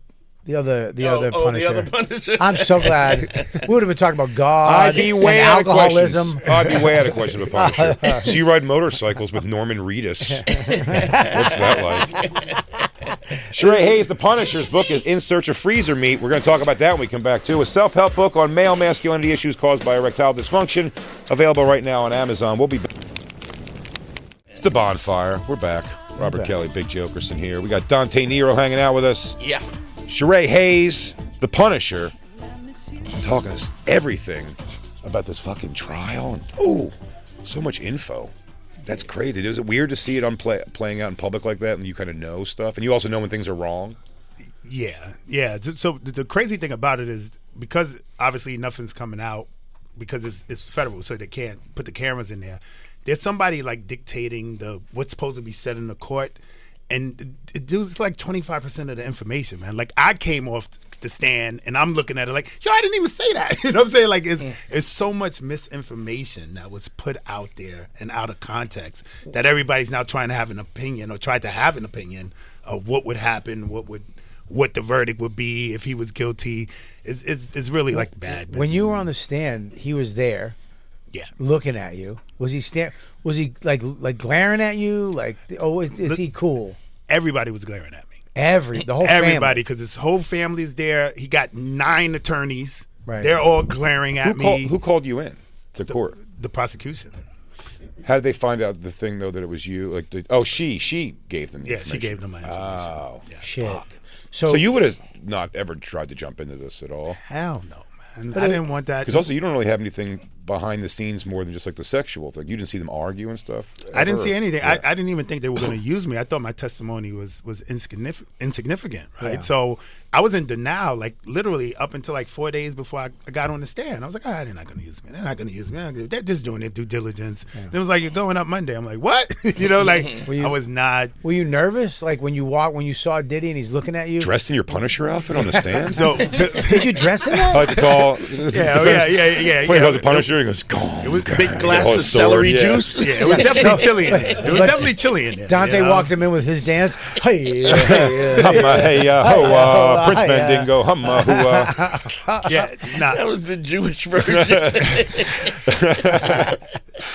The other the Punisher. other Punisher. I'm so glad. We would have been talking about God I'd be and way out of alcoholism. questions. I'd be way out of question with Punisher. So you ride motorcycles with Norman Reedus. What's that like? Sharay Hayes, the Punisher's book is In Search of Freezer Meat. We're going to talk about that when we come back, too. A self-help book on male masculinity issues caused by erectile dysfunction. Available right now on Amazon. We'll be back. It's the Bonfire. We're back. Robert Kelly, Big J. Okerson here. We got Dante Nero hanging out with us. Yeah. Sharay Hayes, the Punisher, talking us everything about this fucking trial. And, oh, so much info. That's crazy. Is it weird to see it playing out in public like that, and you kind of know stuff, and you also know when things are wrong? Yeah. So the crazy thing about it is because obviously nothing's coming out because it's federal, so they can't put the cameras in there. There's somebody like dictating what's supposed to be said in the court. And it dude's like 25% of the information, man. Like I came off the stand and I'm looking at it like, yo, I didn't even say that. You know what I'm saying? Like it's so much misinformation that was put out there and out of context that everybody's now trying to have an opinion or tried to have an opinion of what would happen, what the verdict would be if he was guilty. It's really like bad business. When you were on the stand, he was there. Yeah. Looking at you. Was he like glaring at you? Like, oh, is he cool? Everybody was glaring at me. The whole family. Everybody, because his whole family's there. He got 9 attorneys. Right. They're all glaring at me. Who called you in to court? The prosecution. How did they find out the thing though that it was you? Like, she gave them the information. She gave them my information. Oh, yeah. Shit. So you would have not ever tried to jump into this at all? Hell no, man. I didn't want that. Because also you don't really have anything behind the scenes more than just like the sexual thing. You didn't see them argue and stuff? I didn't see anything. Yeah. I didn't even think they were going to use me. I thought my testimony was insignificant, right? Yeah. So I was in denial, like literally up until like 4 days before I got on the stand. I was like, they're not going to use me. They're not going to use me. They're just doing their due diligence. Yeah. And it was like, you're going up Monday. I'm like, what? You know, like I was not. Were you nervous? Like when you saw Diddy and he's looking at you? Dressed in your Punisher outfit on the stand? Did you dress in that? I like to call. Yeah. When he goes to Punisher, he goes, gone. It was Big glass of celery juice. Yeah, it was definitely chilly in there. It was definitely chilly in there. Dante walked him in with his dance. Hey, Prince Mandingo, humma, hoo. Yeah, nah. That was the Jewish version.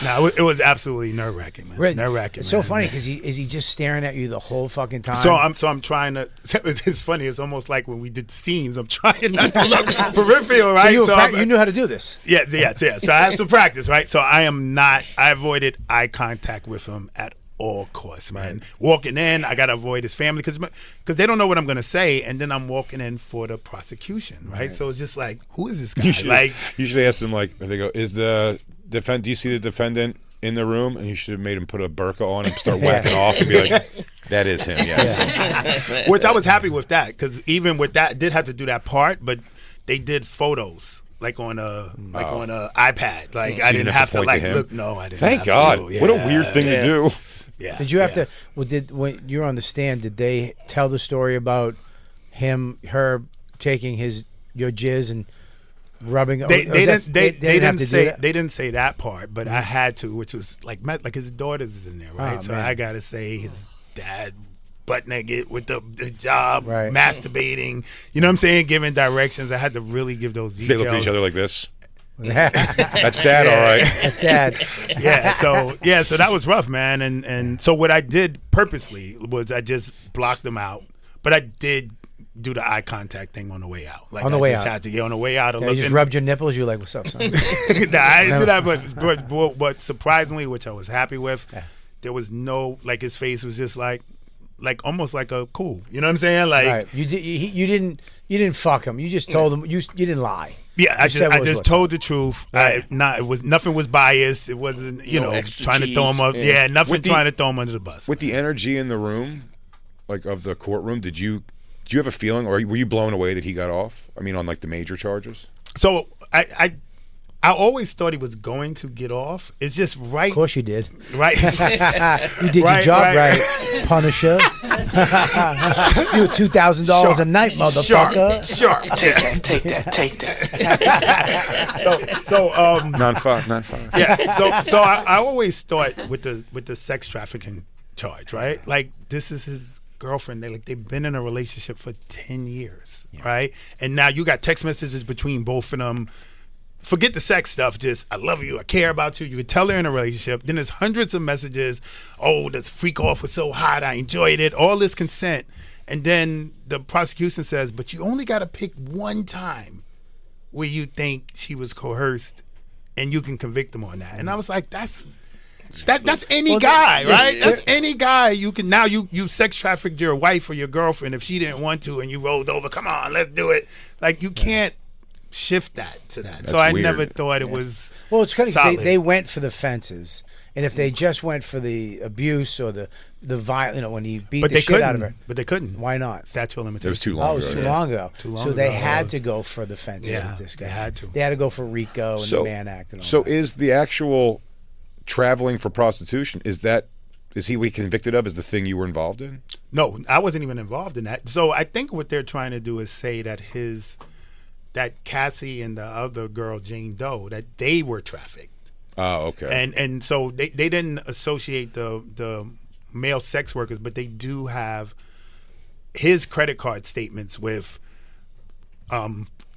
No, it was absolutely nerve wracking, man. Nerve wracking. It's so funny because is he just staring at you the whole fucking time? So I'm trying to. It's funny. It's almost like when we did scenes. I'm trying not to look peripheral, right? So you knew how to do this. Yeah. So I had some practice, right? So I avoided eye contact with him at all costs, man. Right. Walking in, I gotta avoid his family because they don't know what I'm gonna say, and then I'm walking in for the prosecution, right? So it's just like, who is this guy? You should ask them like, they go, "Is the do you see the defendant in the room?" And you should have made him put a burqa on and start whacking off and be like, "That is him." Yeah. Which I was happy with that because even with that, did have to do that part, but they did photos. Like on a iPad. Like so I didn't have to like him? look. No, I didn't. Thank God. What a weird thing to do. Yeah. Did you have to? Well, when you were on the stand, did they tell the story about her taking your jizz and rubbing? They didn't say that part, but I had to, which was like his daughters is in there, right? Oh, so man. I gotta say his dad butt naked with the job, right. Masturbating. You know what I'm saying? Giving directions. I had to really give those details. They looked at each other like this. That's Dad, all right. That's Dad. So that was rough, man. And so what I did purposely was I just blocked them out, but I did do the eye contact thing on the way out. Like on the way out. Had to, on the way out. You just rubbed your nipples. You were like, "What's up, son?" Nah, I didn't do that, but surprisingly, which I was happy with, there was no his face was just like almost like a cool. You know what I'm saying? Like right. You didn't fuck him. You just told him you didn't lie. Yeah, I just told the truth. Right. Nothing was biased. It wasn't trying to throw him up. Yeah, nothing trying to throw him under the bus. With the energy in the room, like of the courtroom, do you have a feeling, or were you blown away that he got off? I mean, on like the major charges. So I always thought he was going to get off. It's just right. Of course you did. Right. You did your job right, Punisher. You were $2,000 a night, motherfucker. Sure. Take that. So 9-5. Yeah. So I always thought with the sex trafficking charge, right? Like this is his girlfriend. They've been in a relationship for 10 years, right? And now you got text messages between both of them. Forget the sex stuff. Just, I love you. I care about you. You can tell they're in a relationship. Then there's hundreds of messages. Oh, this freak off was so hot. I enjoyed it. All this consent. And then the prosecution says, but you only got to pick one time where you think she was coerced and you can convict them on that. And I was like, that's any guy, right? That's any guy. You can now you sex trafficked your wife or your girlfriend if she didn't want to and you rolled over. Come on, let's do it. Like, you can't shift that to that. So I never thought it was Well, it's because solid. they went for the fences. And if they just went for the abuse or the violence, when he beat the shit out of her. But they couldn't. Why not? Statute of limitations. It was too long Oh, it was ago. too long ago. Too long so they ago. had to go for the fences with this guy. they had to. They had to go for RICO and the Mann Act and all So that. is the actual traveling for prostitution, is he what he convicted of, is the thing you were involved in? No, I wasn't even involved in that. So I think what they're trying to do is say that that Cassie and the other girl, Jane Doe, that they were trafficked. Oh, okay. And so they didn't associate the male sex workers, but they do have his credit card statements with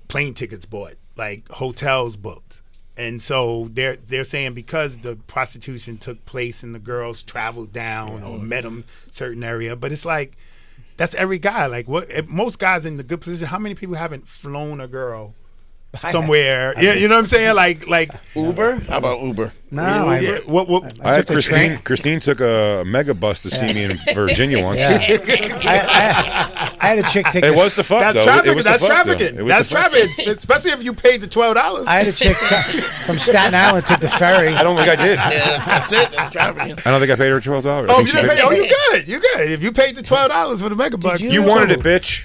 plane tickets bought, like hotels booked. And so they're saying because the prostitution took place and the girls traveled down or met them certain area, but it's like that's every guy. Like, what most guys in the good position, how many people haven't flown a girl somewhere? You know what I'm saying? Like Uber? How about Uber? No, I had Christine took a mega bus to see me in Virginia once. I had a chick take It this- was the fuck, that's though. trafficking. It was the That's fuck, though. trafficking. It was That's the fuck. trafficking, especially if you paid the $12. I had a chick from Staten Island took the ferry. I don't think I did. Yeah, that's it. That's trafficking. I don't think I paid her $12. Oh, you didn't pay? Oh, you good? You good? If you paid the $12 for the mega bucks, you- You wanted it, bitch.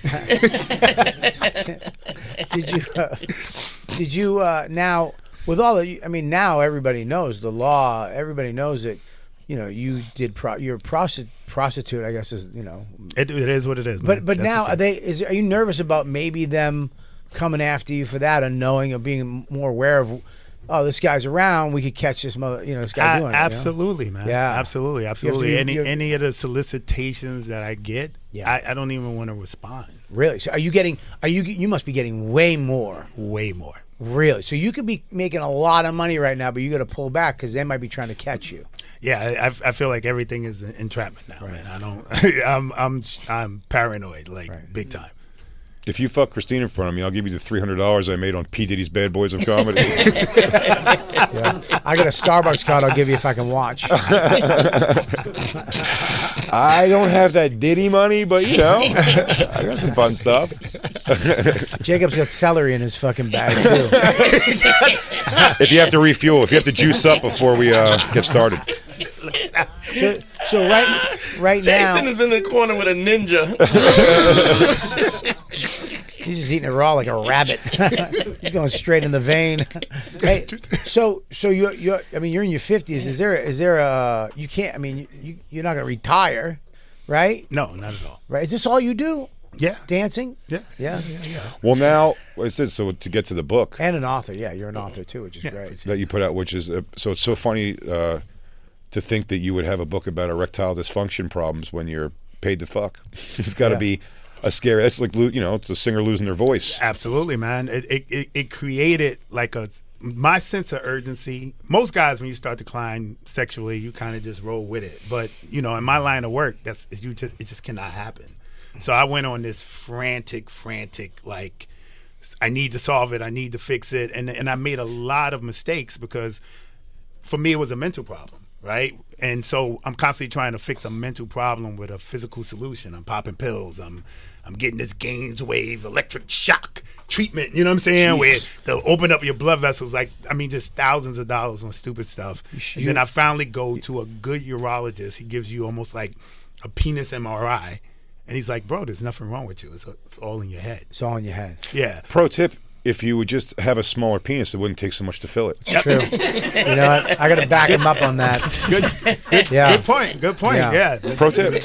Did you now with all the? I mean, now everybody knows the law. Everybody knows that. You did. You're a prostitute. I guess is. It is what it is. But man. That's now the thing. are you nervous about maybe them coming after you for that, or knowing or being more aware of? Oh, this guy's around. We could catch this this guy doing it. Absolutely, man. Yeah. Absolutely. Any of the solicitations that I get, I don't even want to respond. Really? So you must be getting way more. Way more. Really? So you could be making a lot of money right now, but you got to pull back because they might be trying to catch you. Yeah, I feel like everything is an entrapment now, man. I don't. I'm paranoid, big time. If you fuck Christine in front of me, I'll give you the $300 I made on P. Diddy's Bad Boys of Comedy. I got a Starbucks card I'll give you if I can watch. I don't have that Diddy money, but I got some fun stuff. Jacob's got celery in his fucking bag too. If you have to refuel, if you have to juice up before we get started. So right now, Jason is in the corner with a ninja. he's just eating it raw like a rabbit. He's going straight in the vein. Hey, so you're you're in your 50s. Is there a you can't? I mean, you're not gonna retire, right? No, not at all. Right? Is this all you do? Yeah. Dancing? Yeah. Well, now, so to get to the book And an author. Yeah, you're an author too, which is great. that you put out, which is, so it's so funny to think that you would have a book about erectile dysfunction problems when you're paid to fuck. It's got to be a scary, that's like, it's a singer losing their voice. Absolutely, man. It created my sense of urgency. Most guys, when you start to climb sexually, you kind of just roll with it. But in my line of work, it just cannot happen. So I went on this frantic, like, I need to solve it, I need to fix it, and I made a lot of mistakes because for me it was a mental problem, right? And so I'm constantly trying to fix a mental problem with a physical solution. I'm popping pills. I'm getting this Gaines wave electric shock treatment. You know what I'm saying? Where they'll open up your blood vessels. Just thousands of dollars on stupid stuff. And then I finally go to a good urologist. He gives you almost like a penis MRI. And he's like, bro, there's nothing wrong with you. It's all in your head. It's all in your head. Yeah. Pro tip, if you would just have a smaller penis, it wouldn't take so much to fill it. It's true. You know what? I got to back him up on that. Good point. Yeah. Pro tip.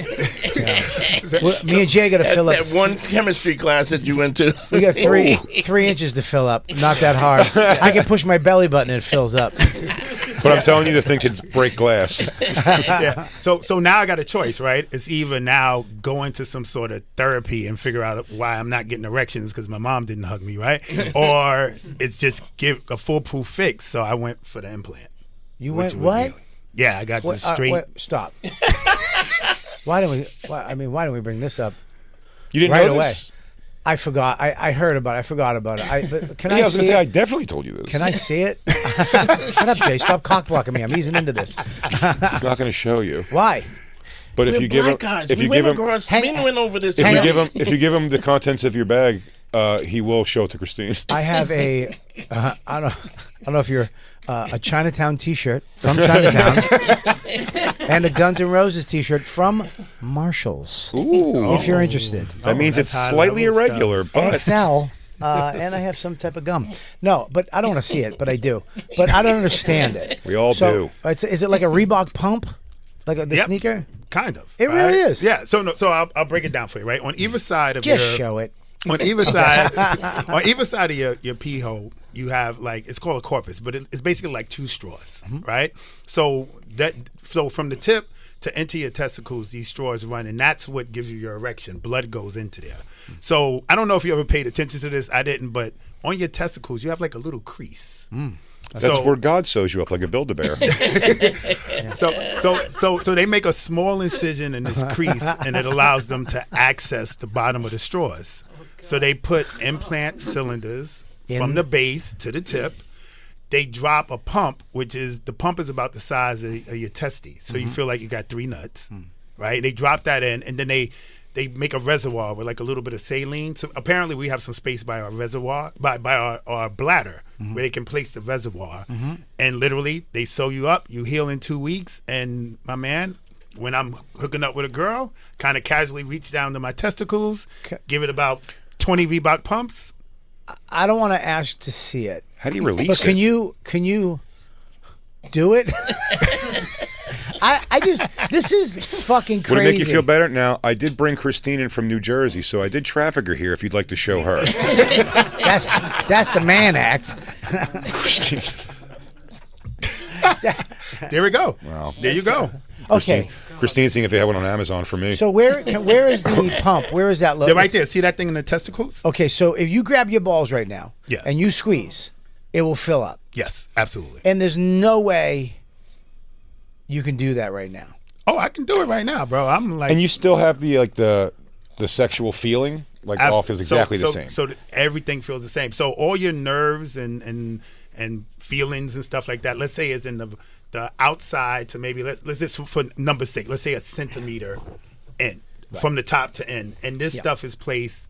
Well, me and Jay got to fill up. That one chemistry class that you went to. We got 3 inches to fill up. Not that hard. I can push my belly button and it fills up. But I'm telling you, the thing could break glass. Yeah. So now I got a choice, right? It's either now go into some sort of therapy and figure out why I'm not getting erections because my mom didn't hug me, right? Or it's just give a foolproof fix. So I went for the implant. You which went was what? healing. Yeah, I got the Wait, straight. stop. Why don't we bring this up You didn't right know away? this? I forgot. I heard about it. I forgot about it. But can Yeah, I I was see going to say, it? I definitely told you this. Can I see it? Shut up, Jay. Stop cock blocking me. I'm easing into this. He's not going to show you. Why? But if We're you give him, black guys. if we you went give him, across. Hang- We went over this. if you give him the contents of your bag, he will show it to Christine. I have a. I don't know if you're a Chinatown T-shirt from Chinatown, and a Guns N' Roses T-shirt from Marshalls. Ooh, If you're interested, that means it's that's slightly high-level irregular, but XL. And I have some type of gum. No, but I don't want to see it, but I do. But I don't understand it. We all do. Is it like a Reebok pump? Like the Yep. sneaker? Kind of. It really is. Yeah. So I'll break it down for you. Right on either side of Just your show it. on either side of your pee hole, you have like it's called a corpus, but it's basically like two straws, right? So from the tip to enter your testicles, these straws run, and that's what gives you your erection. Blood goes into there. So I don't know if you ever paid attention to this. I didn't, but on your testicles, you have like a little crease. that's where God sews you up like a Build-A-Bear. So they make a small incision in this crease, and it allows them to access the bottom of the straws. So they put implant cylinders from the base to the tip. They drop a pump, the pump is about the size of your testes. So you feel like you got 3 nuts, right? They drop that in, and then they make a reservoir with like a little bit of saline. So apparently we have some space by our reservoir, by our bladder, where they can place the reservoir. And literally, they sew you up. You heal in 2 weeks. And my man, when I'm hooking up with a girl, kind of casually reach down to my testicles, give it about 20 Reebok pumps. I don't want to ask to see it. How do you release But can you do it? I just this is fucking crazy. Would it make you feel better? Now, I did bring Christine in from New Jersey, so I did traffic her here if you'd like to show her. That's the man act. Christine. There we go. Wow. There you go. Okay. Christine's seeing if they have one on Amazon for me. So where is the pump? Where is that? They're right there. See that thing in the testicles? Okay, so if you grab your balls right now, Yeah. and you squeeze, it will fill up. Yes, absolutely. And there's no way you can do that right now. Oh, I can do it right now, bro. I'm like, And you still have the sexual feeling? Like off is exactly the same. So everything feels the same. So all your nerves and feelings and stuff like that, let's say is in the outside to maybe let's just for number 6, let's say a centimeter in from the top to end, and this stuff is placed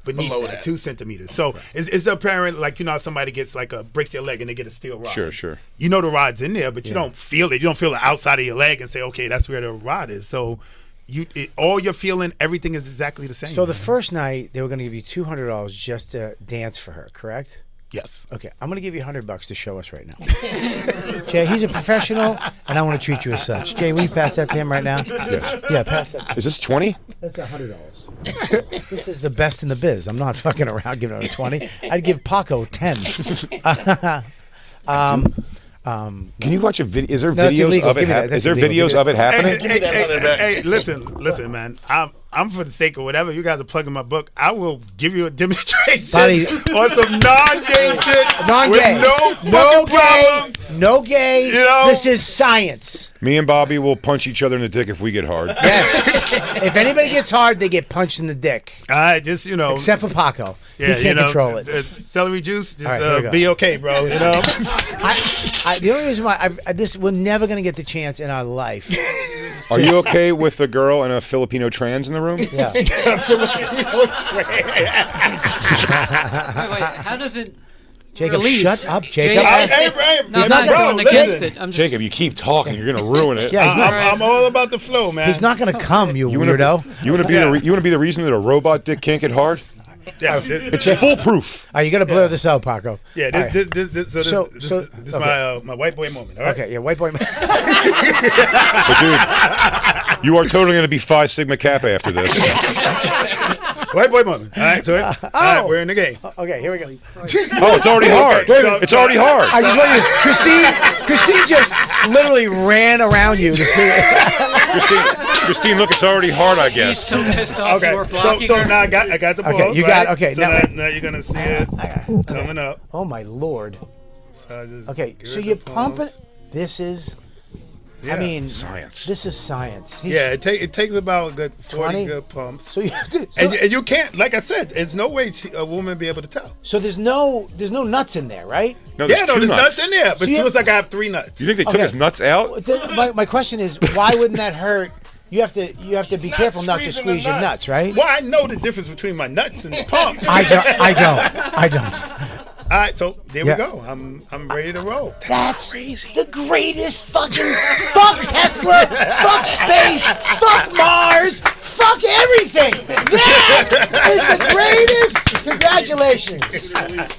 beneath Below that, that. 2 centimeters. So it's apparent, like, you know, somebody gets like breaks their leg and they get a steel rod. Sure. You know the rod's in there, but you don't feel it. You don't feel the outside of your leg and say, okay, that's where the rod is. So all you're feeling, everything is exactly the same. So the first night they were going to give you $200 just to dance for her, correct? Yes. Okay, I'm going to give you $100 to show us right now. Jay, he's a professional, and I want to treat you as such. Jay, will you pass that to him right now? Yes. Yeah, pass that. Is this 20? That's $100. This is the best in the biz. I'm not fucking around giving her 20. I'd give Paco 10. Can you watch a video? Is there No, that's videos illegal. of it? Give me that. Is That's there illegal. videos of it happening? Hey, listen, man. I'm for the sake of whatever you guys are plugging my book. I will give you a demonstration Buddy. on some non-gay shit. Non-gay. With no fucking problem. No gay. You know? This is science. Me and Bobby will punch each other in the dick if we get hard. Yes. If anybody gets hard, they get punched in the dick. I just, you know. Except for Paco. yeah, he can't control it. Celery juice, just All right, here we go. be okay, bro. You know? The only reason why we're never going to get the chance in our life. Are you okay with a girl and a Filipino trans in the room? Yeah. Wait, how does it Jacob, release? shut up, Jacob. No, I'm not bro, going against listen. it. I'm just, Jacob, you keep talking. You're gonna ruin it. Yeah, he's not, I'm all about the flow, man. he's not going to come, you weirdo. You want to be the reason that a robot dick can't get hard? Yeah, It's foolproof. All right, you got to blur this out, Paco. yeah. All right. This is okay. my white boy moment. All right? Okay, yeah, white boy. But dude, you are totally gonna be Phi Sigma Kappa after this. White boy moment. All right, so all right, we're in the game. Okay, here we go. Oh, it's already hard. It's already hard. I just want you, Christine just literally ran around you to see it. Christine, look, it's already hard, I He's guess. so pissed off. You were Okay, blocking so her. now I got the ball. Okay, you got- okay, So now- now you're gonna see it coming up. Oh my lord. So I just Okay, give so it you the pump pulse. it. This is, Yeah. I mean, Science. This is science. Yeah, it takes about a good 40 20? good pumps. So you have to. So, And you can't, like I said, it's no way a woman be able to tell. so there's no nuts in there, right? No, Yeah, no, two there's nuts in there, but So as you soon have- as I got 3 nuts. You think they took Okay. his nuts out? My question is, why wouldn't that hurt? You have to be not careful not to squeezing squeeze the your nuts. nuts, right? Well, I know the difference between my nuts and the pumps. I don't. All right, so there Yeah. we go. I'm ready to roll. That's the greatest fucking fuck Tesla, fuck space, fuck Mars, fuck everything. That is the greatest. Congratulations.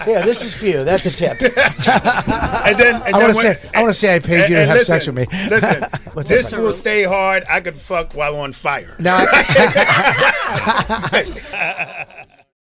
Yeah, this is for you. That's a tip. And then I want to say I paid you to have sex with me. Listen, What's this that? will stay hard. I could fuck while on fire. No,